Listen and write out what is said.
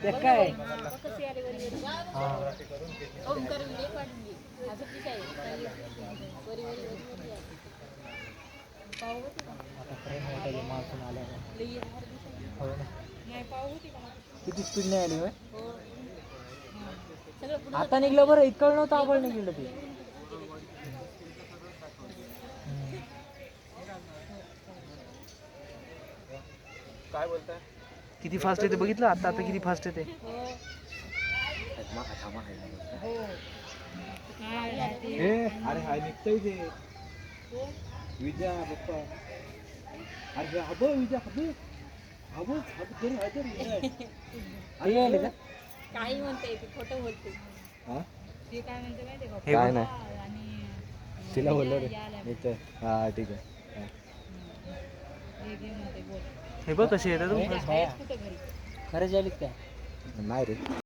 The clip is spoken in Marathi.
ते काय आता ट्रेन वाटायला मान्सून आल्यावर हो ना किती स्पीड नाही आली होय आता निघलं बरं इतकं नव्हतं आपण निघलं ते काय बोलताय किती फास्ट येते बघितलं आता आता किती फास्ट येते अरे हाय निघतोय ते विजा पप्पा अरे हबो विजा हबो हबो करून का काही म्हणते ते खोटं बोलते हा ते काय म्हणते माहिती का काय नाही आणि तिला बोललो रे इथं हा ठीक आहे हे म्हणते बोल हे बघ कसे येतात कुठं घरी खरंच आली काय नाही रे